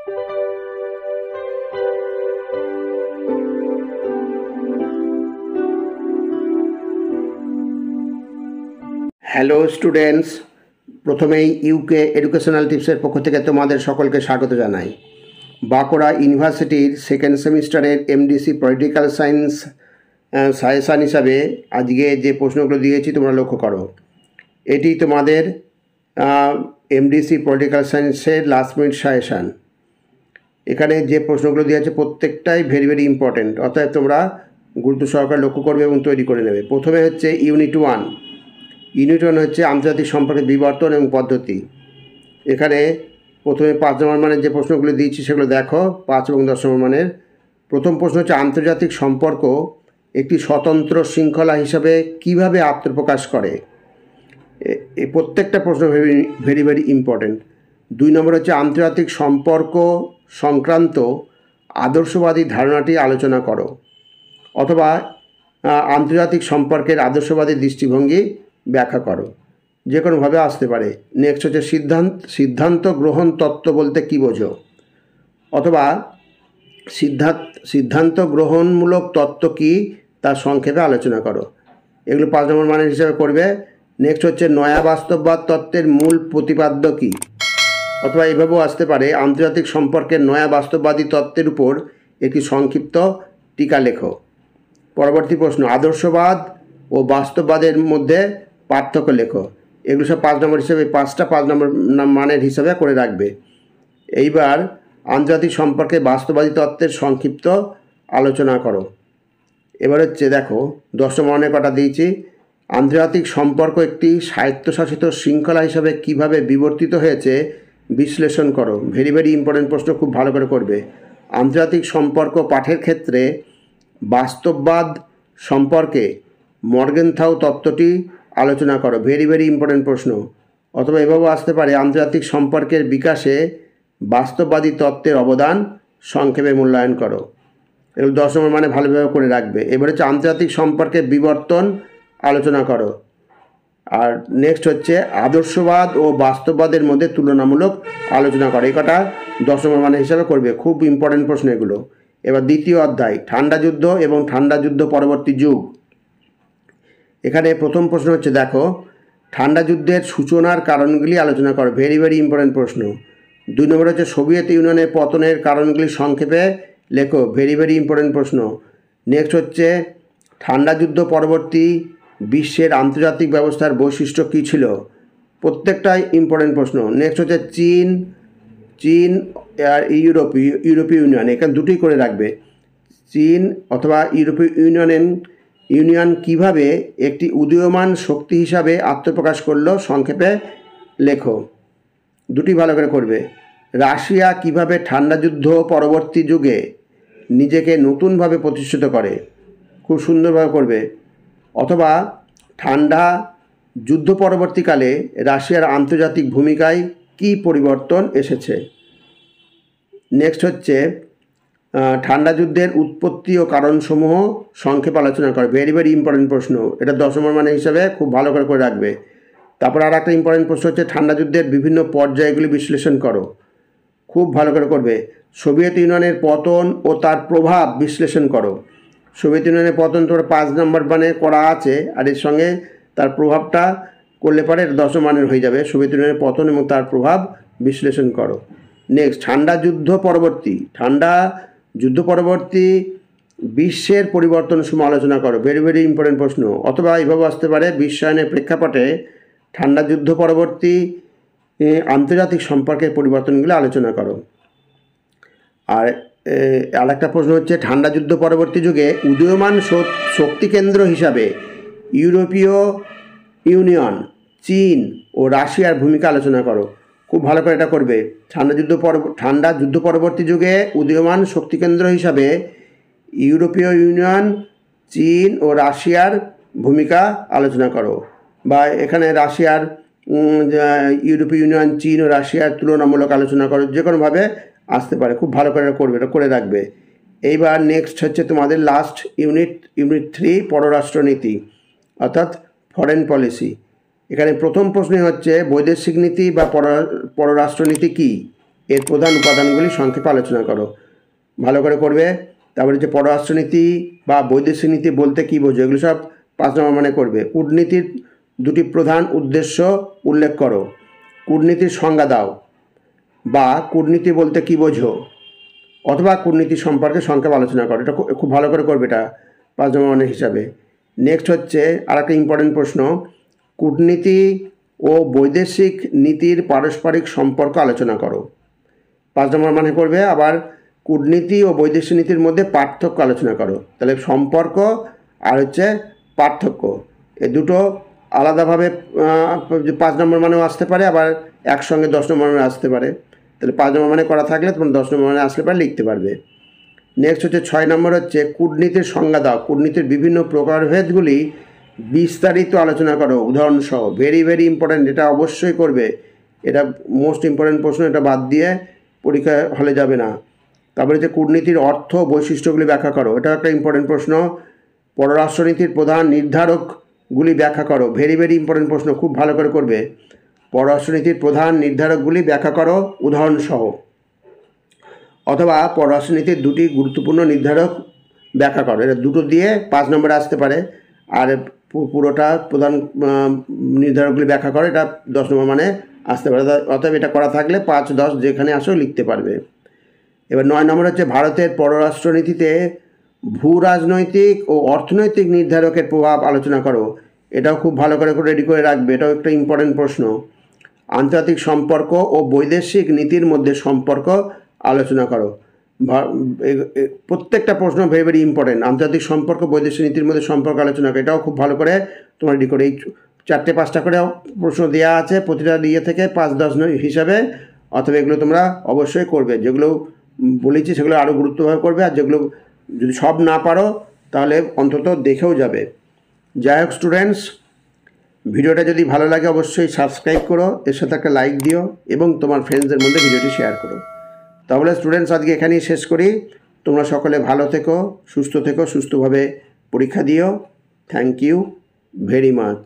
Hello students, প্রথমেই UK educational টিপসের পক্ষ থেকে তোমাদের সকলকে স্বাগত জানাই। বাঁকুড়া ইউনিভার্সিটির সেকেন্ড সেমিস্টারের এমডিসি পলিটিক্যাল সায়েন্স সাজেশান হিসাবে আজকে যে প্রশ্নগুলো দিয়েছি তোমরা লক্ষ্য করো। এটি তোমাদের এমডিসি পলিটিক্যাল সায়েন্সের লাস্ট মিনিট সাজেশান। এখানে যে প্রশ্নগুলো দিয়েছে প্রত্যেকটাই ভেরি ইম্পর্টেন্ট, অর্থাৎ তোমরা গুরুত্ব সহকারে লক্ষ্য করবে এবং তৈরি করে নেবে। প্রথমে হচ্ছে ইউনিট 1 হচ্ছে আন্তর্জাতিক সম্পর্কের বিবর্তন এবং পদ্ধতি। এখানে প্রথমে 5 নম্বর মানের যে প্রশ্নগুলো দিয়েছি সেগুলো দেখো। 5 এবং 10 নম্বর মানের প্রথম প্রশ্ন হচ্ছে আন্তর্জাতিক সম্পর্ক একটি স্বতন্ত্র শৃঙ্খলা হিসাবে কিভাবে আত্মপ্রকাশ করে। এই প্রত্যেকটা প্রশ্ন ভেরি ইম্পর্টেন্ট। 2 নম্বর হচ্ছে আন্তর্জাতিক সম্পর্ক সংক্রান্ত আদর্শবাদী ধারণাটি আলোচনা করো, অথবা আন্তর্জাতিক সম্পর্কের আদর্শবাদী দৃষ্টিভঙ্গি ব্যাখ্যা করো, যে কোনোভাবে আসতে পারে। নেক্সট হচ্ছে সিদ্ধান্ত গ্রহণ তত্ত্ব বলতে কী বোঝো, অথবা সিদ্ধান্ত গ্রহণমূলক তত্ত্ব কী তার সংক্ষেপে আলোচনা করো। এগুলো 5 নম্বর মানের হিসাবে করবে। নেক্সট হচ্ছে নয়া বাস্তববাদ তত্ত্বের মূল প্রতিপাদ্য কী, অথবা এভাবেও আসতে পারে আন্তর্জাতিক সম্পর্কের নয়া বাস্তববাদী তত্ত্বের উপর একটি সংক্ষিপ্ত টিকা লেখো। পরবর্তী প্রশ্ন আদর্শবাদ ও বাস্তববাদের মধ্যে পার্থক্য লেখো। এগুলো সব 5 নম্বর হিসেবে 5 নম্বর মানের হিসাবে করে রাখবে। এইবার আন্তর্জাতিক সম্পর্কে বাস্তববাদী তত্ত্বের সংক্ষিপ্ত আলোচনা করো। এবার হচ্ছে দেখো 10 নম্বর মানের কটা দিয়েছি। আন্তর্জাতিক সম্পর্ক একটি স্বায়ত্তশাসিত শৃঙ্খলা হিসাবে কিভাবে বিবর্তিত হয়েছে বিশ্লেষণ করো। ভেরি ইম্পর্টেন্ট প্রশ্ন, খুব ভালো করে করবে। আন্তর্জাতিক সম্পর্ক পাঠের ক্ষেত্রে বাস্তববাদ সম্পর্কে মর্গেনথাউ তত্ত্বটি আলোচনা করো। ভেরি ইম্পর্টেন্ট প্রশ্ন। অথবা এভাবেও আসতে পারে আন্তর্জাতিক সম্পর্কের বিকাশে বাস্তববাদী তত্ত্বের অবদান সংক্ষেপে মূল্যায়ন করো। এগুলো 10 নম্বর মানে ভালোভাবে করে রাখবে। এবার হচ্ছে আন্তর্জাতিক সম্পর্কের বিবর্তন আলোচনা করো। আর নেক্সট হচ্ছে আদর্শবাদ ও বাস্তববাদের মধ্যে তুলনামূলক আলোচনা করো। এই কটা 10 নম্বর মানে হিসাবে করবে, খুব ইম্পর্টেন্ট প্রশ্ন এগুলো। এবার দ্বিতীয় অধ্যায় ঠান্ডা যুদ্ধ এবং ঠান্ডা যুদ্ধ পরবর্তী যুগ। এখানে প্রথম প্রশ্ন হচ্ছে দেখো ঠান্ডা যুদ্ধের সূচনার কারণগুলি আলোচনা করো। ভেরি ইম্পর্টেন্ট প্রশ্ন। 2 নম্বর হচ্ছে সোভিয়েত ইউনিয়নের পতনের কারণগুলি সংক্ষেপে লেখো। ভেরি ইম্পর্টেন্ট প্রশ্ন। নেক্সট হচ্ছে ঠান্ডা যুদ্ধ পরবর্তী বিশ্বের আন্তর্জাতিক ব্যবস্থার বৈশিষ্ট্য কী ছিল। প্রত্যেকটাই ইম্পর্টেন্ট প্রশ্ন। নেক্সট হচ্ছে চীন আর ইউরোপীয় ইউনিয়ন, এখানে দুটোই করে রাখবে। চীন অথবা ইউরোপীয় ইউনিয়ন কিভাবে একটি উদীয়মান শক্তি হিসাবে আত্মপ্রকাশ করলো সংক্ষেপে লেখো। দুটি ভালো করে করবে। রাশিয়া কিভাবে ঠান্ডা যুদ্ধ পরবর্তী যুগে নিজেকে নতুনভাবে প্রতিষ্ঠিত করে, খুব সুন্দরভাবে করবে। অথবা ঠান্ডা যুদ্ধ পরবর্তীকালে রাশিয়ার আন্তর্জাতিক ভূমিকায় কী পরিবর্তন এসেছে। নেক্সট হচ্ছে ঠান্ডা যুদ্ধের উৎপত্তি ও কারণসমূহ সংক্ষেপে আলোচনা করে। ভেরি ইম্পর্টেন্ট প্রশ্ন। এটা 10 নম্বর মানে হিসাবে খুব ভালো করে রাখবে। তারপর আর একটা ইম্পর্টেন্ট প্রশ্ন হচ্ছে ঠান্ডা যুদ্ধের বিভিন্ন পর্যায়গুলি বিশ্লেষণ করো। খুব ভালো করে করবে। সোভিয়েত ইউনিয়নের পতন ও তার প্রভাব বিশ্লেষণ করো। সোভিয়েত ইউনিয়নের পতন তোর 5 নম্বর মানে করা আছে, আর এর সঙ্গে তার প্রভাবটা করলে পরে 10 মানের হয়ে যাবে। সোভিয়েত ইউনিয়নের পতন এবং তার প্রভাব বিশ্লেষণ করো। নেক্সট ঠান্ডা যুদ্ধ পরবর্তী বিশ্বের পরিবর্তন সময় আলোচনা করো। ভেরি ইম্পর্টেন্ট প্রশ্ন। অথবা এইভাবে আসতে পারে বিশ্বায়নের প্রেক্ষাপটে ঠান্ডা যুদ্ধ পরবর্তী আন্তর্জাতিক সম্পর্কের পরিবর্তনগুলো আলোচনা করো। আর একটা প্রশ্ন হচ্ছে ঠান্ডা যুদ্ধ পরবর্তী যুগে উদীয়মান শক্তি কেন্দ্র হিসাবে ইউরোপীয় ইউনিয়ন, চীন ও রাশিয়ার ভূমিকা আলোচনা করো। খুব ভালো করে এটা করবে। ঠান্ডা যুদ্ধ পরবর্তী যুগে উদীয়মান শক্তিকেন্দ্র হিসাবে ইউরোপীয় ইউনিয়ন, চীন ও রাশিয়ার ভূমিকা আলোচনা করো। বা এখানে রাশিয়ার ইউরোপীয় ইউনিয়ন, চীন ও রাশিয়ার তুলনামূলক আলোচনা করো, যে কোনোভাবে আসতে পারে। খুব ভালো করে করবে, এটা করে রাখবে। এইবার নেক্সট হচ্ছে তোমাদের লাস্ট ইউনিট 3 পররাষ্ট্রনীতি অর্থাৎ ফরেন পলিসি। এখানে প্রথম প্রশ্নই হচ্ছে বৈদেশিক নীতি বা পররাষ্ট্রনীতি কী। এর প্রধান উপাদানগুলি সংক্ষেপে আলোচনা করো। ভালো করে করবে। তারপরে হচ্ছে পররাষ্ট্রনীতি বা বৈদেশিক নীতি বলতে কী বোঝো, এগুলো সব 5 নম্বর মানে করবে। কূটনীতির দুটি প্রধান উদ্দেশ্য উল্লেখ করো। কূটনীতির সংজ্ঞা দাও বা কূটনীতি বলতে কী বোঝো, অথবা কূটনীতি সম্পর্কে সংক্ষেপে আলোচনা করো। এটা খুব ভালো করে করবে, এটা 5 নম্বর মানে হিসাবে। নেক্সট হচ্ছে আর একটা ইম্পর্টেন্ট প্রশ্ন, কূটনীতি ও বৈদেশিক নীতির পারস্পরিক সম্পর্ক আলোচনা করো। 5 নম্বর মানে করবে। আবার কূটনীতি ও বৈদেশিক নীতির মধ্যে পার্থক্য আলোচনা করো। তাহলে সম্পর্ক আর হচ্ছে পার্থক্য, এই দুটো আলাদাভাবে 5 নম্বর মানেও আসতে পারে, আবার একসঙ্গে 10 নম্বর মানে আসতে পারে। তাহলে 5 নম্বর মানে করা থাকলে তোমার 10 নম্বর মানে আসলে পারে লিখতে পারবে। নেক্সট হচ্ছে 6 নম্বর হচ্ছে কূটনীতির সংজ্ঞা দাও। কূটনীতির বিভিন্ন প্রকারভেদগুলি বিস্তারিত আলোচনা করো উদাহরণসহ। ভেরি ভেরি ইম্পর্ট্যান্ট, এটা অবশ্যই করবে, এটা মোস্ট ইম্পর্ট্যান্ট প্রশ্ন, এটা বাদ দিয়ে পরীক্ষা হলে যাবে না। তারপরে হচ্ছে কূটনীতির অর্থ বৈশিষ্ট্যগুলি ব্যাখ্যা করো, এটা একটা ইম্পর্ট্যান্ট প্রশ্ন। পররাষ্ট্রনীতির প্রধান নির্ধারকগুলি ব্যাখ্যা করো। ভেরি ভেরি ইম্পর্ট্যান্ট প্রশ্ন, খুব ভালো করে করবে। পররাষ্ট্রনীতির প্রধান নির্ধারকগুলি ব্যাখ্যা করো উদাহরণসহ। অথবা পররাষ্ট্রনীতির দুটি গুরুত্বপূর্ণ নির্ধারক ব্যাখ্যা করো। এটা দুটো দিয়ে 5 নম্বরে আসতে পারে, আর পুরোটা প্রধান নির্ধারকগুলি ব্যাখ্যা করো, এটা 10 নম্বর মানে আসতে পারে। অতএব এটা করা থাকলে 5, 10 যেখানে আসো লিখতে পারবে। এবার 9 নম্বর হচ্ছে ভারতের পররাষ্ট্রনীতিতে ভূ রাজনৈতিক ও অর্থনৈতিক নির্ধারকের প্রভাব আলোচনা করো। এটাও খুব ভালো করে রেডি করে রাখবে, এটাও একটা ইম্পর্টেন্ট প্রশ্ন। আন্তর্জাতিক সম্পর্ক ও বৈদেশিক নীতির মধ্যে সম্পর্ক আলোচনা করো। প্রত্যেকটা প্রশ্ন ভেরি ভেরি ইম্পর্টেন্ট। আন্তর্জাতিক সম্পর্ক বৈদেশিক নীতির মধ্যে সম্পর্ক আলোচনা করো, এটাও খুব ভালো করে তোমার রেডি করে। এই 4টে 5টা করে প্রশ্ন দেওয়া আছে প্রতিটা ইয়ে থেকে 5, 10 হিসাবে। অথবা এগুলো তোমরা অবশ্যই করবে, যেগুলো বলেছি সেগুলো আরও গুরুত্বভাবে করবে, আর যেগুলো যদি সব না পারো তাহলে অন্তত দেখেও যাবে। যাই হোক স্টুডেন্টস, ভিডিওটা যদি ভালো লাগে অবশ্যই সাবস্ক্রাইব করো, এর সাথে একটা লাইক দিও এবং তোমার ফ্রেন্ডসদের মধ্যে ভিডিওটি শেয়ার করো। তাহলে স্টুডেন্টস আজকে এখানেই শেষ করি। তোমরা সকলে ভালো থেকো, সুস্থ থেকো, সুস্থভাবে পরীক্ষা দিও। Thank you very much.